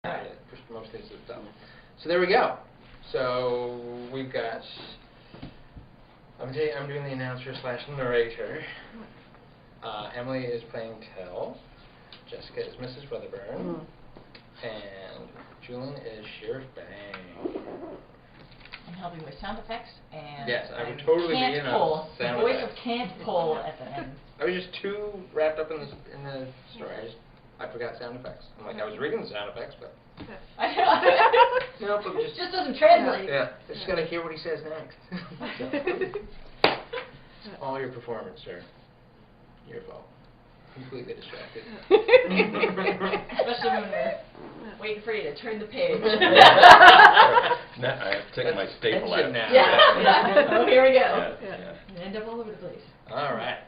Push most things to the top. So there we go. So we've got. I'm doing the announcer / narrator. Emily is playing Tell. Jessica is Mrs. Weatherburn. And Julian is Sheriff Bang. I'm helping with sound effects and yes, I would totally be in a sound the voice of can't pull at the end. I was just too wrapped up in the story. I forgot sound effects. I'm like, I was reading the sound effects, but nope, it just doesn't translate. Yeah, just gotta hear what he says next. All your performance, sir. Your fault. Completely distracted. Especially when we're waiting for you to turn the page. No, I have to take my staple out. Now. Yeah. Oh, here we go. Yeah. End up all over the place. All right.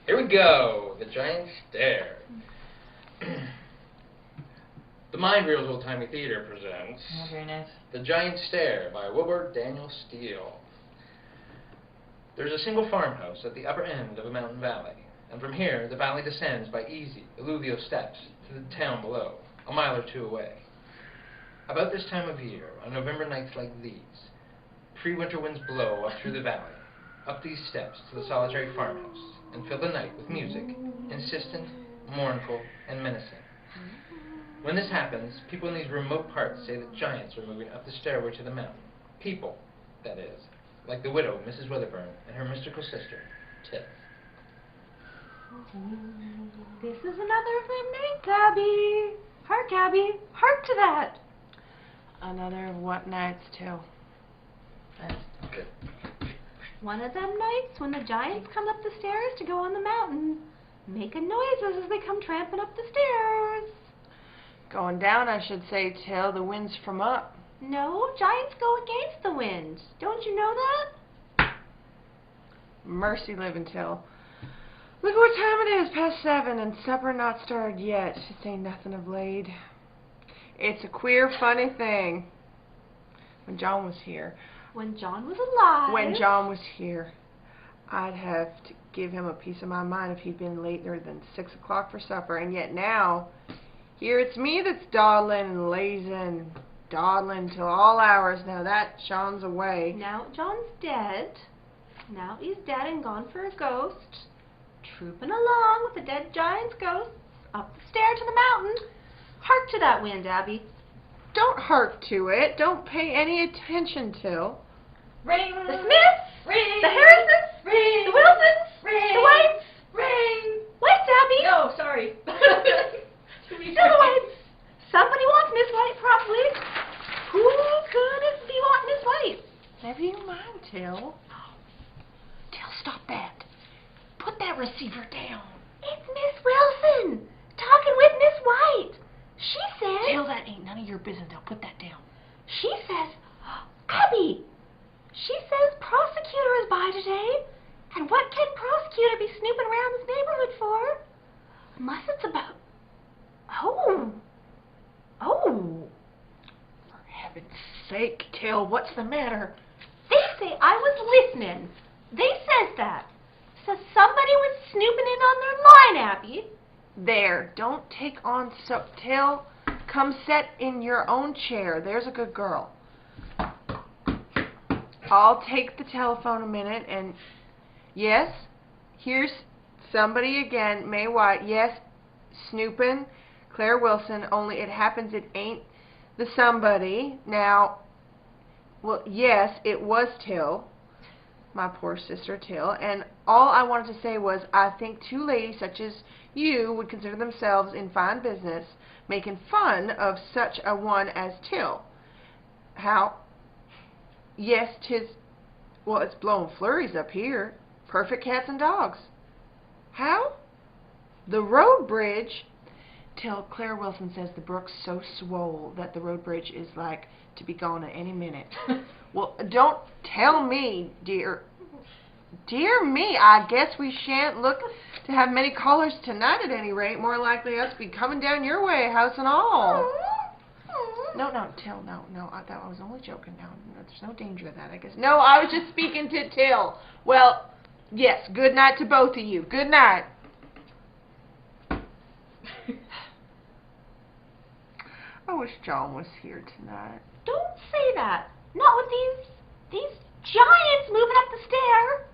Here we go. The Giant Stair. The Mind Reel's Ole Timey Theater presents very nice. The Giant Stair by Wilbur Daniel Steele. There's a single farmhouse at the upper end of a mountain valley, and from here the valley descends by easy, alluvial steps to the town below, a mile or two away. About this time of year, on November nights like these, pre-winter winds blow up through the valley, up these steps to the solitary farmhouse, and fill the night with music, insistent, mournful, and menacing. When this happens, people in these remote parts say that giants are moving up the stairway to the mountain. People, that is, like the widow, Mrs. Weatherburn, and her mystical sister, Tiff. This is another of them nights, Abby. Hark, Abby. Hark to that. Another of what nights, too? Okay. One of them nights when the giants come up the stairs to go on the mountain, making noises as they come tramping up the stairs. Going down, I should say, till the wind's from up. No, giants go against the wind. Don't you know that? Mercy living till. Look what time it is, past 7, and supper not started yet. Just ain't nothing of late. It's a queer, funny thing. When John was here. When John was alive. When John was here, I'd have to give him a piece of my mind if he'd been later than 6 o'clock for supper. And yet now, here it's me that's dawdling and lazing, dawdling till all hours. Now that John's away. Now John's dead. Now he's dead and gone for a ghost. Trooping along with the dead giant's ghosts up the stair to the mountain. Hark to that wind, Abby. Don't hark to it. Don't pay any attention to. Ring. The Smiths. Ring. The Harrisons. Ring. The Wilsons. Ring. The Whites. Ring. Whites, Abby. No, sorry. Still the Whites. Somebody wants Miss White, probably. Who could it be wanting Miss White? Never you mind, Till. Till, stop that. Put that receiver down. It's Miss Wilson, talking with Miss White. She says... Till, that ain't none of your business. Now put that down. She says... Abby! She says prosecutor is by today. And what can prosecutor be snooping around this neighborhood for? Unless it's about... Oh. For heaven's sake, Till, what's the matter? They say I was listening. They says that. Says somebody was snooping in on their line, Abby. There, don't take on so... Till, come sit in your own chair. There's a good girl. I'll take the telephone a minute and... Yes, here's somebody again, May White. Yes, snooping, Claire Wilson, only it happens it ain't the somebody. Now, well, yes, it was Till. My poor sister Till, and all I wanted to say was I think two ladies such as you would consider themselves in fine business making fun of such a one as Till. How? Yes, 'tis, well, it's blowing flurries up here. Perfect cats and dogs. How? The road bridge. Till Claire Wilson says the brook's so swole that the road bridge is like to be gone at any minute. Well, don't tell me, dear. Dear me, I guess we shan't look to have many callers tonight at any rate. More likely us to be coming down your way, house and all. No, Till, no. I was only joking. No, there's no danger of that, I guess. No, I was just speaking to Till. Well, yes, good night to both of you. Good night. I wish John was here tonight. Don't say that. Not with these giants moving up the stair.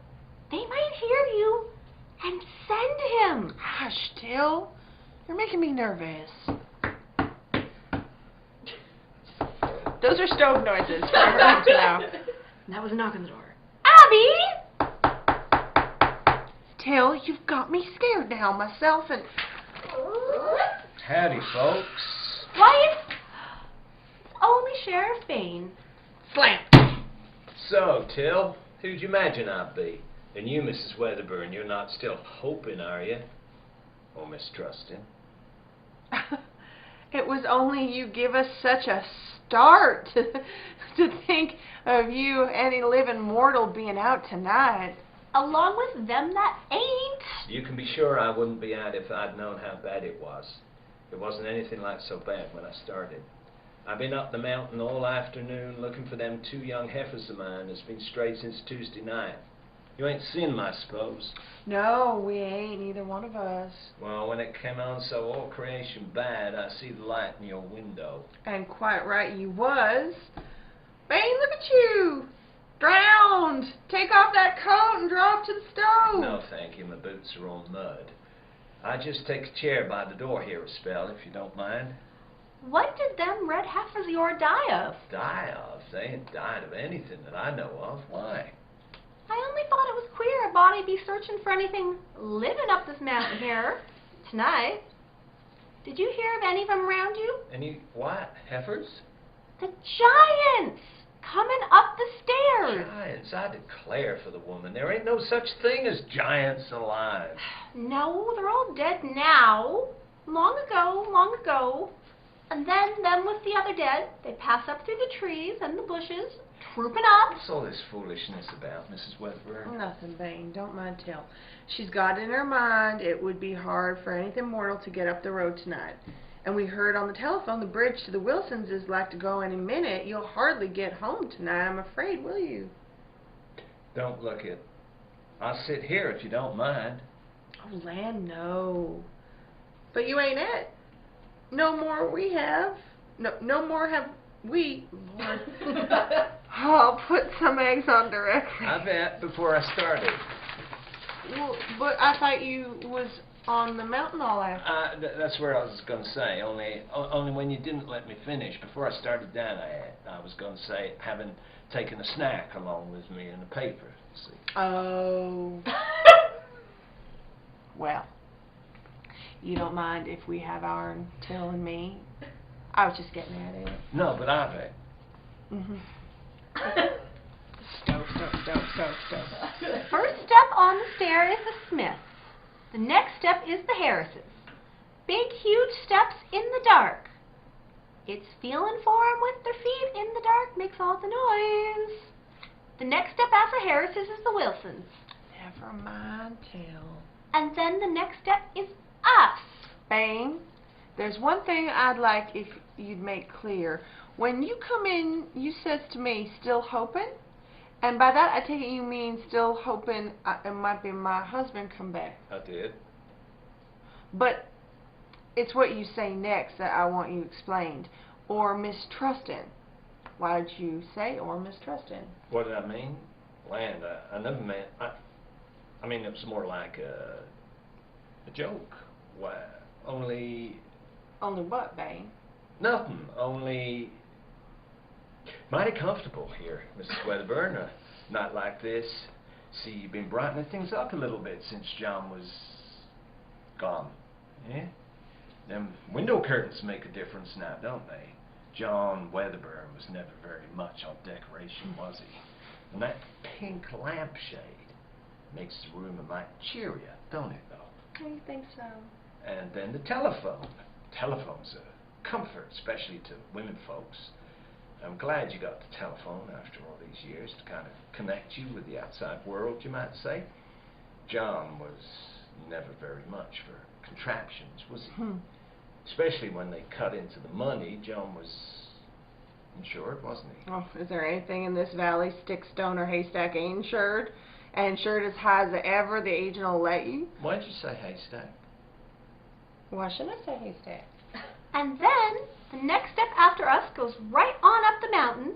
They might hear you and send him. Hush, Till. You're making me nervous. Those are stove noises for everyone to know. That was a knock on the door. Abby! Till, you've got me scared now myself and... Howdy, folks. Why, it's only Sheriff Bain. Slam! So, Till, who'd you imagine I'd be? And you, Mrs. Weatherburn, you're not still hoping, are you? Or mistrusting? It was only you give us such a start to think of you, any living mortal, being out tonight. Along with them that ain't. You can be sure I wouldn't be out if I'd known how bad it was. It wasn't anything like so bad when I started. I've been up the mountain all afternoon looking for them 2 young heifers of mine that's been strayed since Tuesday night. You ain't seen them, I suppose. No, we ain't, neither one of us. Well, when it came on so all creation bad, I see the light in your window. And quite right you was. Bane, look at you! Drowned! Take off that coat and drop to the stove. No, thank you. My boots are all mud. I just take a chair by the door here a spell, if you don't mind. What did them red heifers of yours die of? Die of? They ain't died of anything that I know of. Why? I only thought it was queer a body be searching for anything living up this mountain here tonight. Did you hear of any of them around you? Any what? Heifers? The giants coming up the stairs. Giants? I declare for the woman, there ain't no such thing as giants alive. No, they're all dead now. Long ago. And then them with the other dead, they pass up through the trees and the bushes, trooping up. What's all this foolishness about, Mrs. Weatherburn? Nothing, Bane. Don't mind Till. She's got in her mind it would be hard for anything mortal to get up the road tonight. And we heard on the telephone the bridge to the Wilsons is like to go any minute. You'll hardly get home tonight, I'm afraid, will you? Don't look it. I'll sit here if you don't mind. Oh, land, no. But you ain't it. No more we have. No more have we. Lord. I'll put some eggs on directly. I bet before I started. Well, but I thought you was on the mountain all after. That's where I was going to say. Only when you didn't let me finish. Before I started down, I was going to say having taken a snack along with me in the paper. See. Oh. Well, you don't mind if we have our Till and me? I was just getting at it. No, but I bet. Mm-hmm. Stove. The first step on the stair is the Smiths. The next step is the Harrises. Big, huge steps in the dark. It's feeling for 'em with their feet in the dark makes all the noise. The next step after Harrises is the Wilsons. Never mind, Till. And then the next step is us. Bane, there's one thing I'd like if you'd make clear. When you come in, you says to me, still hoping? And by that, I take it you mean still hoping it might be my husband come back. I did. But it's what you say next that I want you explained. Or mistrusting. Why did you say or mistrusting? What did I mean? Land, I never meant... I mean, it was more like a joke. Why? Only... Only what, Bane? Nothing. Only... Mighty comfortable here, Mrs. Weatherburn. Not like this. See, you've been brightening things up a little bit since John was gone. Yeah? Them window curtains make a difference now, don't they? John Weatherburn was never very much on decoration, was he? And that pink lampshade makes the room a mite cheerier, don't it, though? I think so. And then the telephone. Telephone's a comfort, especially to women folks. I'm glad you got the telephone after all these years to kind of connect you with the outside world, you might say. John was never very much for contraptions, was he? Especially when they cut into the money. John was insured, wasn't he? Oh, is there anything in this valley, stick, stone, or haystack ain't insured? And insured as high as ever the agent will let you? Why did you say haystack? Why shouldn't I say haystack? And then the next step after us goes right on up the mountain,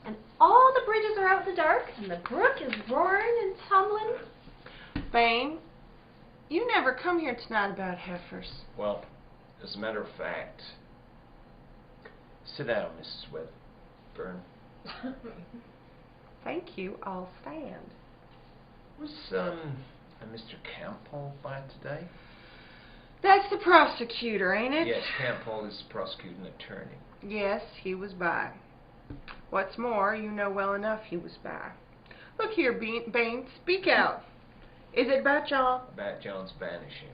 and all the bridges are out in the dark, and the brook is roaring and tumbling. Bane, you never come here tonight about heifers. Well, as a matter of fact, sit down, Mrs. Wedderburn. Thank you, I'll stand. Was, a Mr. Campbell by today? That's the prosecutor, ain't it? Yes, Campbell is the prosecuting attorney. Yes, he was by. What's more, you know well enough he was by. Look here, Bane, speak out. Is it about John? About John's vanishing.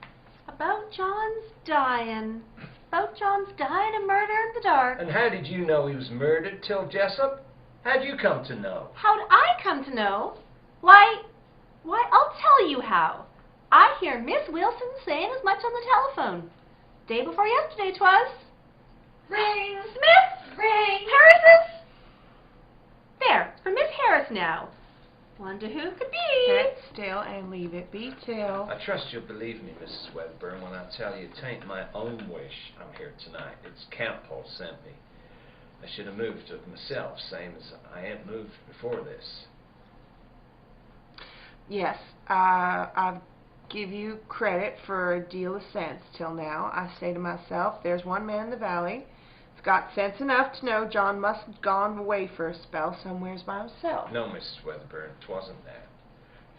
About John's dying. About John's dying of murder in the dark. And how did you know he was murdered, Till Jessup? How'd you come to know? How'd I come to know? Why, I'll tell you how. I hear Miss Wilson saying as much on the telephone. Day before yesterday 'twas. Ring, Smith! Ring! Harris's? There, for Miss Harris now. Wonder who could be. Sit still and leave it be till. I trust you'll believe me, Mrs. Wedderburn, when I tell you it ain't my own wish I'm here tonight. It's Campbell sent me. I should have moved of myself, same as I ain't moved before this. Yes, I give you credit for a deal of sense till now. I say to myself, there's one man in the valley that's got sense enough to know John must have gone away for a spell somewheres by himself. No, Mrs. Wedderburn, it wasn't that.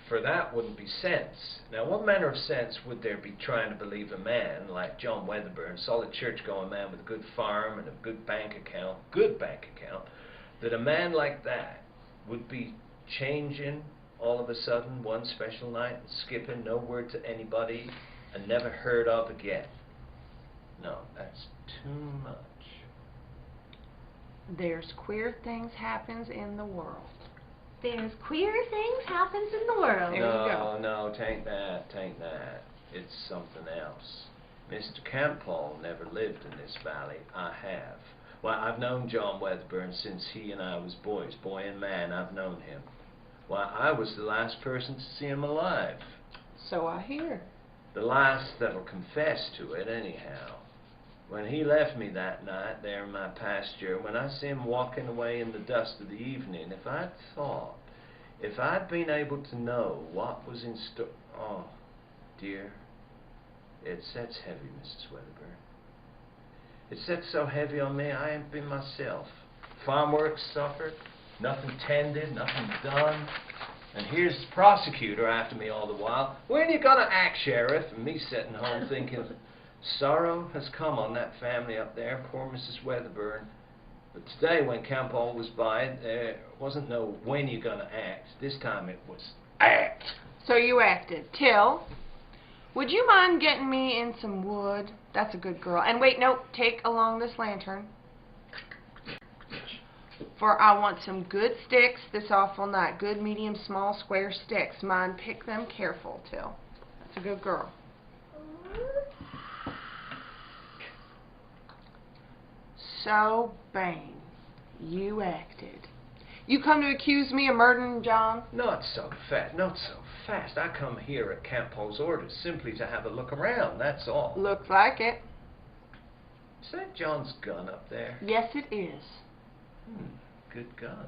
For that wouldn't be sense. Now, what manner of sense would there be trying to believe a man like John Wedderburn, solid church-going man with a good farm and a good bank account, that a man like that would be changing all of a sudden one special night and skipping, no word to anybody, and never heard of again? No, that's too much. There's queer things happens in the world. There's queer things happens in the world. There you go. No, tain't that. It's something else. Mr. Campbell never lived in this valley. I have. Why, I've known John Wedderburn since he and I was boys. Boy and man, I've known him. Why, I was the last person to see him alive. So I hear. The last that'll confess to it, anyhow. When he left me that night there in my pasture, when I see him walking away in the dust of the evening, if I'd been able to know what was in store... Oh, dear, it sets heavy, Mrs. Wedderburn. It sets so heavy on me, I ain't been myself. Farm work suffered, nothing tended, nothing done. And here's the prosecutor after me all the while. When you gonna act, Sheriff? And me sitting home thinking, sorrow has come on that family up there, poor Mrs. Wedderburn. But today, when Campbell was by, there wasn't no when you gonna act. This time it was act. So you acted. Till, would you mind getting me in some wood? That's a good girl. And wait, no, take along this lantern. For I want some good sticks this awful night. Good, medium, small, square sticks. Mind, pick them careful, Till. That's a good girl. So, Bane, you acted. You come to accuse me of murdering John? Not so fast. I come here at Campbell's orders simply to have a look around, that's all. Looks like it. Is that John's gun up there? Yes, it is. Good gun.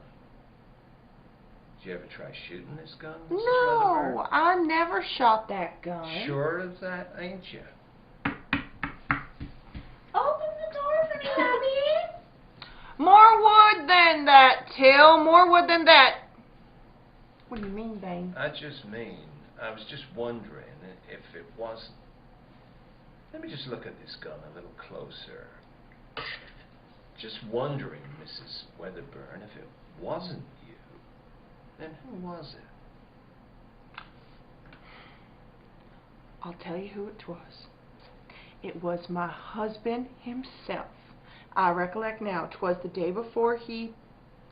Did you ever try shooting this gun, Mrs. No, Wedderburn? I never shot that gun. Sure of that, ain't you? Open the door for me, Abby. More wood than that, Till. More wood than that. What do you mean, Bane? I was just wondering if it wasn't... Let me just look at this gun a little closer. Just wondering, Mrs. Wedderburn, if it wasn't you, then who was it? I'll tell you who it was. It was my husband himself. I recollect now, 'twas the day before he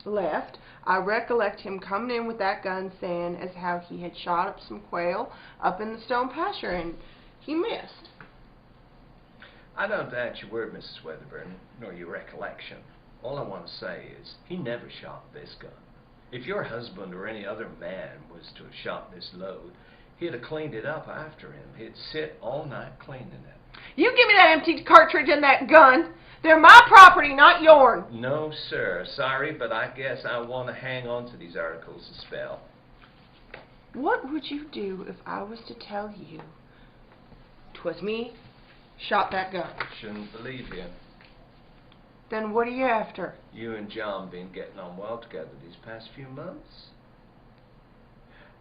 left. I recollect him coming in with that gun saying as how he had shot up some quail up in the stone pasture and he missed. I don't doubt your word, Mrs. Wedderburn, nor your recollection. All I want to say is, he never shot this gun. If your husband or any other man was to have shot this load, he'd have cleaned it up after him. He'd sit all night cleaning it. You give me that empty cartridge and that gun. They're my property, not yours. No, sir. Sorry, but I guess I want to hang on to these articles a spell. What would you do if I was to tell you 'twas me shot that gun? Shouldn't believe you. Then what are you after? You and John been getting on well together these past few months?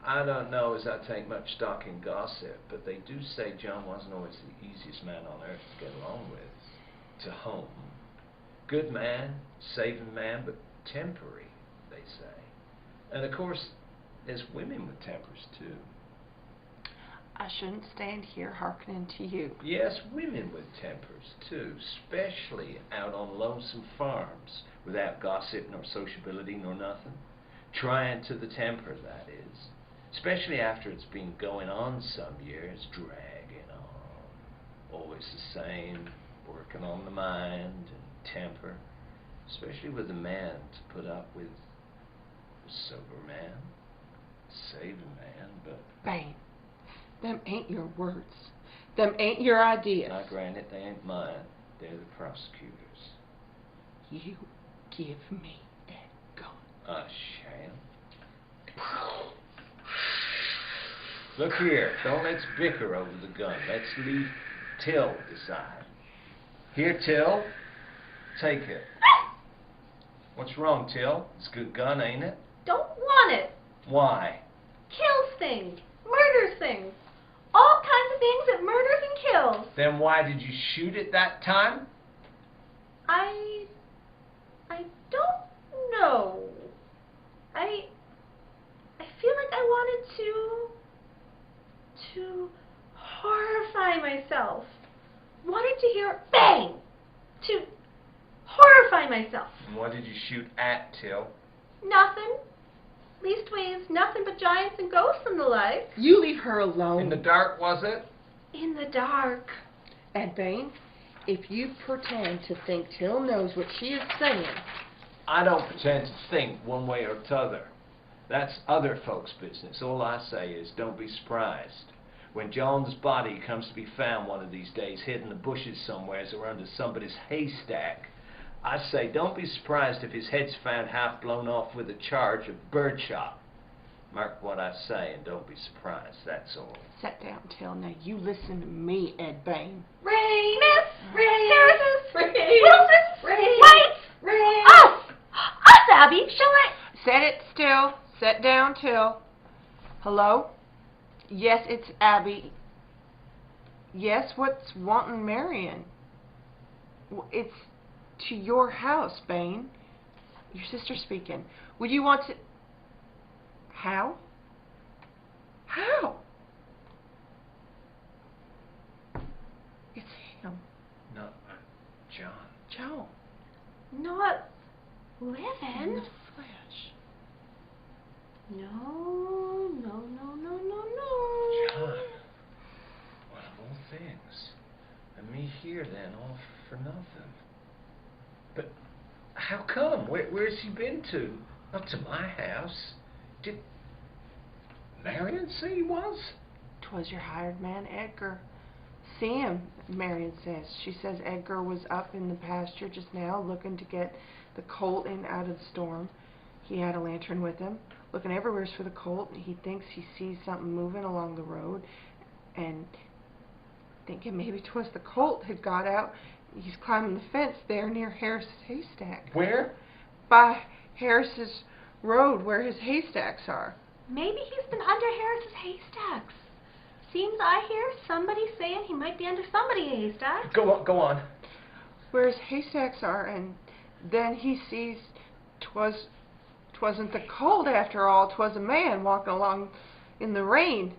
I don't know as I take much stock in gossip, but they do say John wasn't always the easiest man on earth to get along with. To home. Good man, saving man, but tempery, they say. And of course, there's women with tempers too. I shouldn't stand here hearkening to you. Yes, women with tempers too, especially out on lonesome farms, without gossip nor sociability nor nothing. Trying to the temper, that is. Especially after it's been going on some years, dragging on. Always the same, working on the mind and temper. Especially with a man to put up with a sober man, saving man, but... Bane, them ain't your words. Them ain't your ideas. Now granted, they ain't mine. They're the prosecutor's. You give me that gun. I shan't. Look here, don't let's bicker over the gun. Let's leave Till decide. Here, Till, take it. What's wrong, Till? It's a good gun, ain't it? Don't want it. Why? Kills things. Murders things. All kinds of things that murders and kills. Then why did you shoot it that time? I don't know. I feel like I wanted to horrify myself. Wanted to hear bang. To horrify myself. And what did you shoot at, Till? Nothing. Leastways, nothing but giants and ghosts and the like. You leave her alone. In the dark, was it? In the dark. Ed Bane, if you pretend to think Till knows what she is saying... I don't pretend to think one way or t'other. That's other folks' business. All I say is don't be surprised. When John's body comes to be found one of these days hid in the bushes somewheres or under somebody's haystack, I say don't be surprised if his head's found half blown off with a charge of birdshot. Mark what I say and don't be surprised, that's all. Sit down, Till. Now you listen to me, Ed Bane. Ray! Miss! Ray! Harris's! Ray! Wilson's! Ray! White! Ray! Us! Us, Abby! Shall I... Set it still. Sit down, Till. Hello? Yes, it's Abby. Yes, what's wantin' Marion? It's to your house, Bane. Your sister speaking. Would you want to... How? How? It's him. No, John. Joe. Not In living. the flesh. No. John. What of all things? And me here then, all for nothing. But how come? Where's he been to? Not to my house. Did Marion say he was? 'Twas your hired man, Edgar. See him, Marion says. She says Edgar was up in the pasture just now looking to get the colt in out of the storm. He had a lantern with him, looking everywhere for the colt. He thinks he sees something moving along the road, and thinking maybe 'twas the colt had got out. He's climbing the fence there near Harris's haystack. Where? By Harris's road where his haystacks are. Maybe he's been under Harris's haystacks. Seems I hear somebody saying he might be under somebody's haystack. Go on. Where his haystacks are, and then he sees 'twasn't the colt after all, 'twas a man walking along in the rain.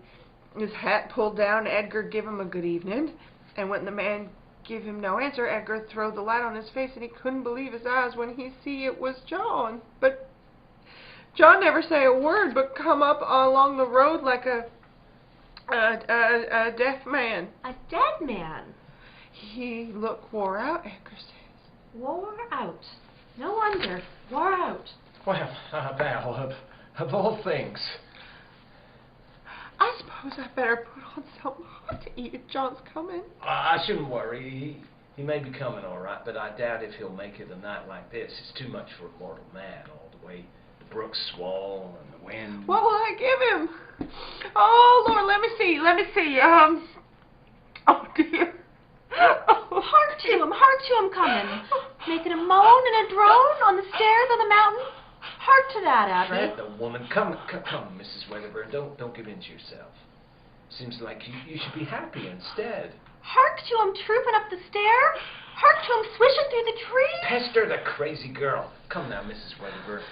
His hat pulled down. Edgar give him a good evening, and when the man give him no answer, Edgar throw the light on his face, and he couldn't believe his eyes when he see it was John. But John never say a word, but come up along the road like a deaf man. A dead man. He look wore out, Edgar says. Wore out. No wonder. Wore out. Well, Val, of all things. I suppose suppose I better put on something hot to eat if John's coming. I shouldn't worry. He may be coming all right, but I doubt if he'll make it a night like this. It's too much for a mortal man, all the way the brook's swell and the wind. What will I give him? Oh, Lord, let me see. Oh, dear. Hark to him coming. Making a moan and a drone on the stairs of the mountain. Hark to that, Abby. Fred, the woman. Come, Mrs. Wedderburn. Don't give in to yourself. Seems like you should be happy instead. Hark to him trooping up the stair. Hark to him swishing through the trees. Pester the crazy girl. Come now, Mrs. Wedderburn.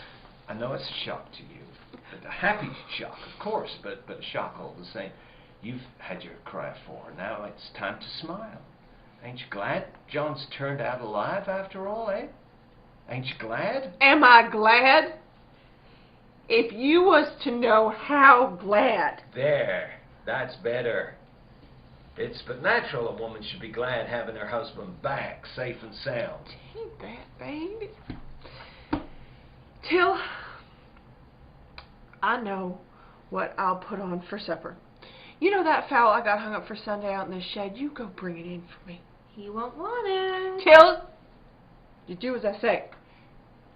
I know it's a shock to you. A happy shock, of course, but a shock all the same. You've had your cry for. Now it's time to smile. Ain't you glad John's turned out alive after all, eh? Ain't you glad? Am I glad? If you was to know how glad. There. That's better. It's but natural a woman should be glad having her husband back, safe and sound. Ain't that, baby? Till, I know what I'll put on for supper. You know that fowl I got hung up for Sunday out in the shed? You go bring it in for me. He won't want it. Till, you do as I say.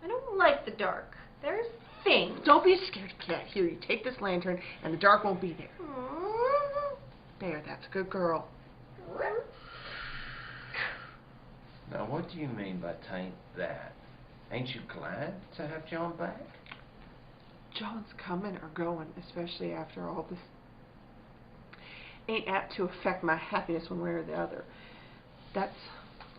I don't like the dark. There's things. Don't be scared, cat. Here, you take this lantern, and the dark won't be there. There, that's a good girl. Now, what do you mean by tain't that? Ain't you glad to have John back? John's coming or going, especially after all this. Ain't apt to affect my happiness one way or the other. That's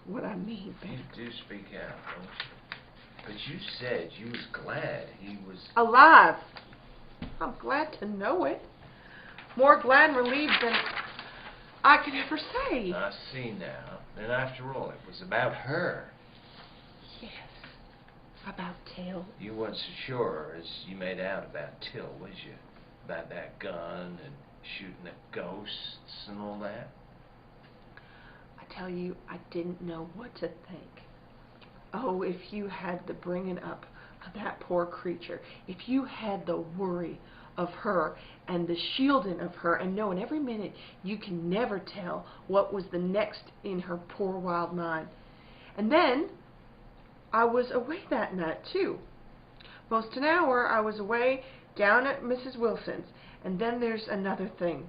what I mean, babe. You do speak out, don't you? But you said you was glad he was... alive. I'm glad to know it. More glad and relieved than I could ever say. I see now. And after all, it was about her. Yes. About Till. You weren't so sure as you made out about Till, was you? About that gun and shooting at ghosts and all that? I tell you, I didn't know what to think. Oh, if you had the bringing up of that poor creature, if you had the worry of her and the shielding of her and knowing every minute you can never tell what was the next in her poor wild mind. And then I was away that night too. Most an hour I was away down at Mrs. Wilson's. And then there's another thing.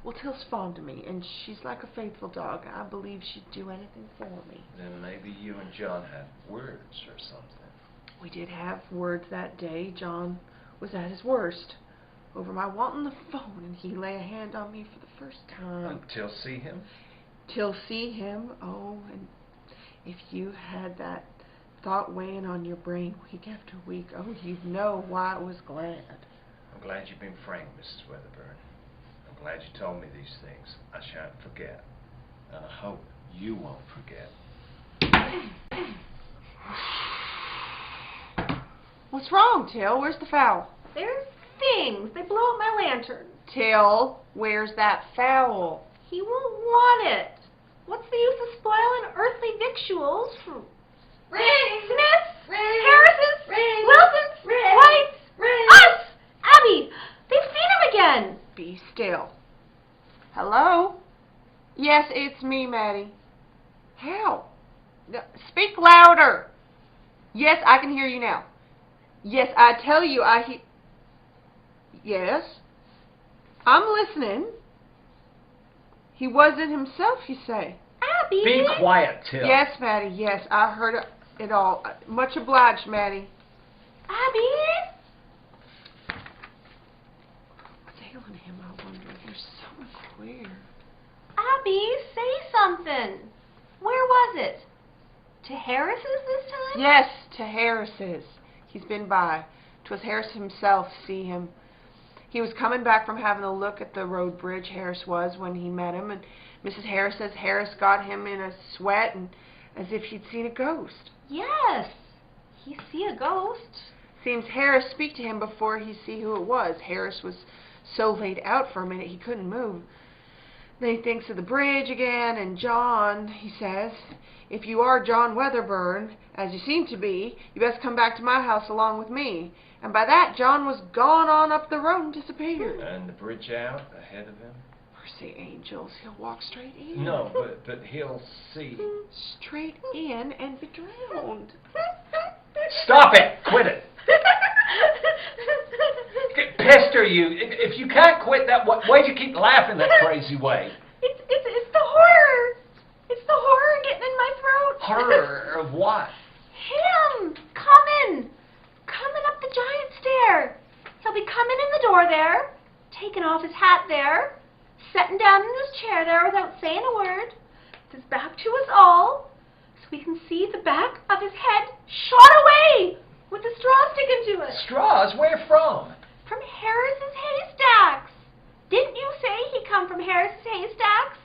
Well, Till's fond of me, and she's like a faithful dog. I believe she'd do anything for me. Then maybe you and John had words or something. We did have words that day. John was at his worst over my wanting the phone, and he lay a hand on me for the first time. Until see him? Till see him. Oh, and if you had that thought weighing on your brain week after week, oh, you'd know why I was glad. I'm glad you've been frank, Mrs. Wedderburn. I'm glad you told me these things. I shan't forget. And I hope you won't forget. What's wrong, Till? Where's the fowl? There's things. They blow up my lantern. Till, where's that fowl? He won't want it. What's the use of spoiling earthly victuals for Smiths, Harris's, Wilson's, White's, us, Abby. They've seen him again. Be still. Hello? Yes, it's me, Maddie. How? No, speak louder. Yes, I can hear you now. Yes, I tell you, Yes? I'm listening. He wasn't himself, you say? Abby. Be quiet, Till. Yes, Maddie, yes, I heard it all. Much obliged, Maddie. Abby. What's ailing him, I wonder? There's something queer. Abby, say something. Where was it? To Harris's this time? Yes, to Harris's. He's been by. 'Twas Harris himself, see him. He was coming back from having a look at the road bridge, Harris was, when he met him, and Mrs. Harris says Harris got him in a sweat and as if he'd seen a ghost. Yes. He see a ghost. Seems Harris speak to him before he see who it was. Harris was so laid out for a minute he couldn't move. Then he thinks of the bridge again, and John, he says, If you are John Weatherburn, as you seem to be, you best come back to my house along with me. And by that, John was gone on up the road and disappeared. And the bridge out ahead of him? Mercy angels, he'll walk straight in. No, but he'll see. Straight in and be drowned. Stop it! Quit it! Pester you. If you can't quit that, why do you keep laughing that crazy way? It's the horror. It's the horror getting in my throat. Horror of what? Him coming up the giant stair. He'll be coming in the door there, taking off his hat there, sitting down in his chair there without saying a word, with his back to us all, so we can see the back of his head shot away with a straw sticking to it. Straws? Where from? From Harris's haystacks. Didn't you say he come from Harris's haystacks?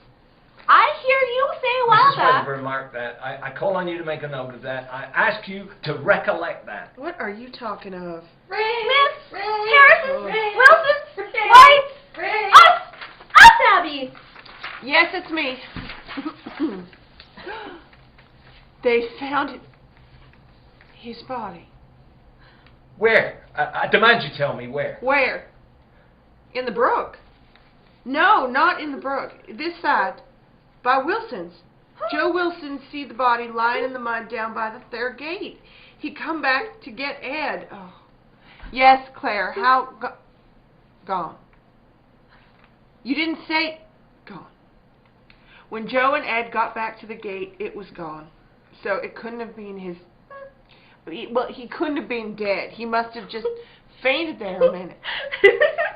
I hear you say a while Mrs. back. Wedderburn, mark that. I call on you to make a note of that. I ask you to recollect that. What are you talking of? Smith, Harris's, Wilson's, White's, us, Abby. Yes, it's me. They found his body. Where? I demand you tell me where. Where? In the brook. No, not in the brook. This side. By Wilson's. Joe Wilson see the body lying in the mud down by the Stair gate. He come back to get Ed. Oh. Yes, Claire. How? Gone. You didn't say... Gone. When Joe and Ed got back to the gate, it was gone. So it couldn't have been his... Well, he couldn't have been dead. He must have just fainted there a minute.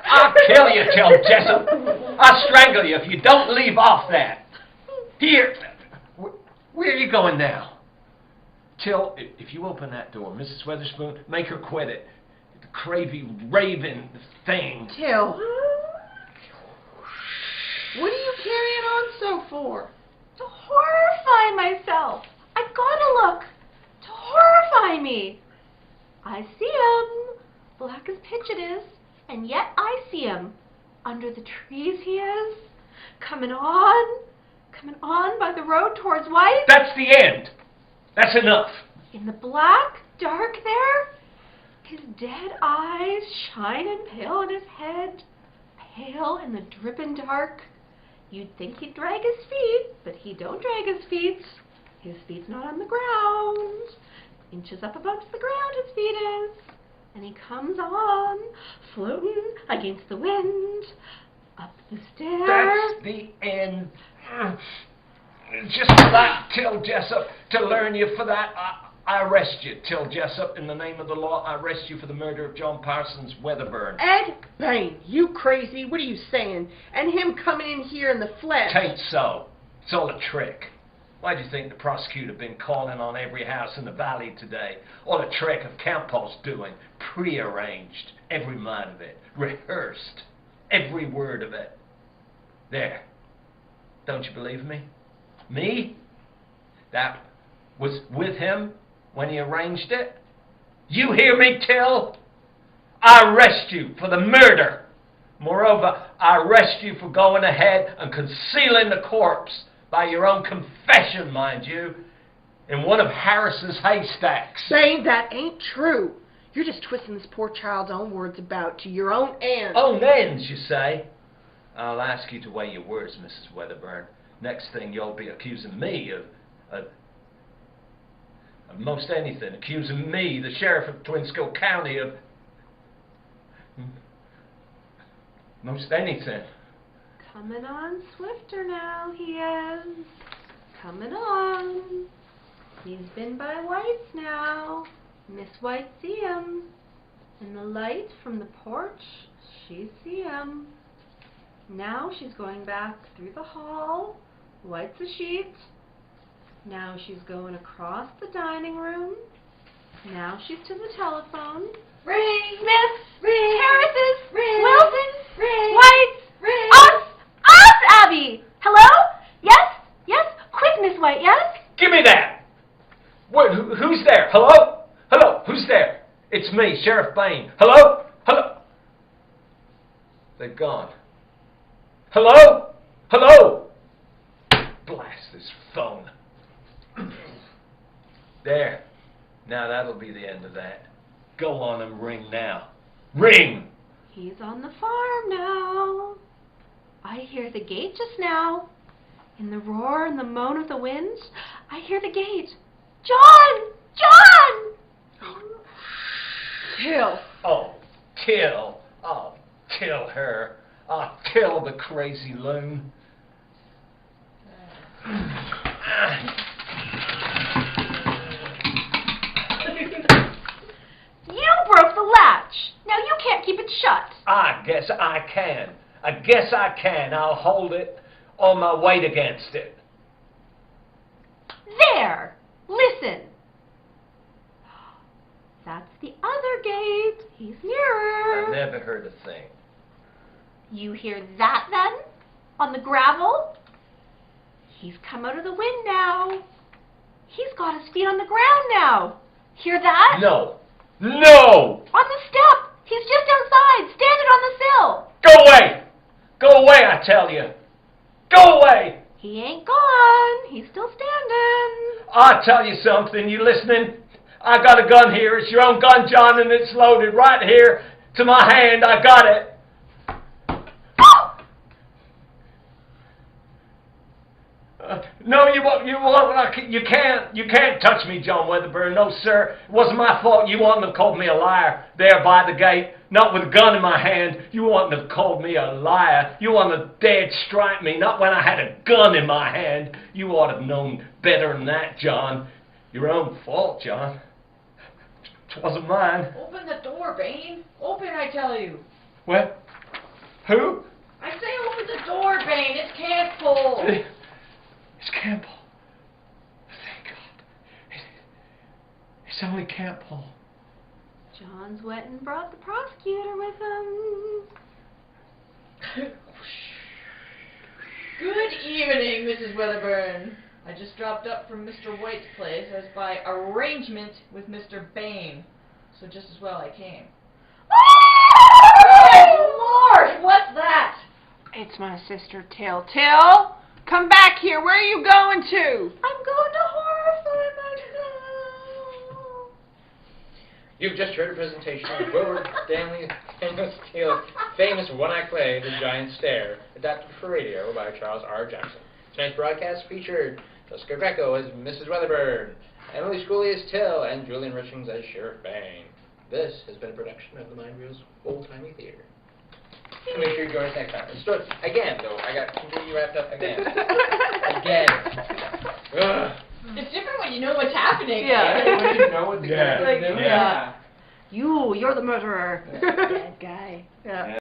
I'll kill you, Till Jessup. I'll strangle you if you don't leave off that. Here. Where are you going now? Till, if you open that door, Mrs. Weatherspoon, make her quit it. The cravey, raving thing. Till. What are you carrying on so for? To horrify myself. I gotta look. To horrify me. I see him. Black as pitch it is. And yet I see him. Under the trees he is. Coming on by the road towards White. That's the end. That's enough. In the black dark there, his dead eyes shining pale on his head, pale in the dripping dark. You'd think he'd drag his feet, but he don't drag his feet. His feet's not on the ground. Inches up above the ground his feet is. And he comes on, floating against the wind, up the stair. That's the end. Just for that, Till Jessup, to learn you for that, I arrest you, Till Jessup. In the name of the law, I arrest you for the murder of John Parsons Weatherburn. Ed Bain, you crazy? What are you saying? And him coming in here in the flesh. Tain't so. It's all a trick. Why do you think the prosecutor been calling on every house in the valley today? All a trick of Campbell's doing. Prearranged. Every line of it. Rehearsed. Every word of it. There. Don't you believe me? Me? That was with him when he arranged it? You hear me, Till? I arrest you for the murder. Moreover, I arrest you for going ahead and concealing the corpse, by your own confession, mind you, in one of Harris's haystacks. Bain, that ain't true. You're just twisting this poor child's own words about to your own ends. Own ends, you say? I'll ask you to weigh your words, Mrs. Weatherburn. Next thing you'll be accusing me of most anything. Accusing me, the sheriff of Twinskill County, of most anything. Coming on swifter now, he is. Coming on. He's been by White's now. Miss White see him. In the light from the porch, she see him. Now she's going back through the hall. White's a sheet. Now she's going across the dining room. Now she's to the telephone. Ring! Smith! Ring! Harris's! Ring! Wilson's! Ring! White's! Ring! Us! Abby! Hello? Yes? Yes? Quick, Miss White, yes? Give me that! Who's there? Hello? Hello? Who's there? It's me, Sheriff Bain. Hello? Hello? They're gone. Hello? Hello? Blast this phone. There. Now that'll be the end of that. Go on and ring now. Ring! He's on the farm now. I hear the gate just now. In the roar and the moan of the winds, I hear the gate. John! John! Till. Oh, kill. I'll kill her. I'll kill the crazy loon. You broke the latch. Now you can't keep it shut. I guess I can. I guess I can. I'll hold it on my weight against it. There. Listen. That's the other gate. He's nearer. I never heard a thing. You hear that then? On the gravel? He's come out of the wind now. He's got his feet on the ground now. Hear that? No. No! On the step. He's just outside, standing on the sill. Go away! Go away, I tell you. Go away! He ain't gone. He's still standing. I'll tell you something. You listening? I got a gun here. It's your own gun, John, and it's loaded right here to my hand. I got it. No, you won't. You can't touch me, John Weatherburn. No, sir. It wasn't my fault. You wouldn't have called me a liar there by the gate. Not with a gun in my hand. You wouldn't have called me a liar. You wouldn't have dared strike me. Not when I had a gun in my hand. You ought to have known better than that, John. Your own fault, John. It wasn't mine. Open the door, Bane. Open, I tell you. What? Who? I say open the door, Bane. It's Campbell. It's Campbell. Thank God. It's only Campbell. John's went and brought the prosecutor with him. Good evening, Mrs. Weatherburn. I just dropped up from Mr. White's place as by arrangement with Mr. Bane. So just as well I came. Oh, Lord! What's that? It's my sister Till. Till, come back here. Where are you going to? I'm going to horrify myself. You've just heard a presentation of Wilbur Stanley Steele's famous one-act play, The Giant Stair, adapted for radio by Charles R. Jackson. Tonight's broadcast featured Jessica Greco as Mrs. Weatherburn, Emily Schooley as Till, and Julian Richings as Sheriff Bane. This has been a production of the Mind Reel's Ole Timey Theater. So make sure you join us next time. Again, though, I got completely wrapped up again. Again. Ugh. It's different when you know what's happening. Yeah. When you know what the Yeah. character is doing. Yeah. You're the murderer. Bad guy. Yeah.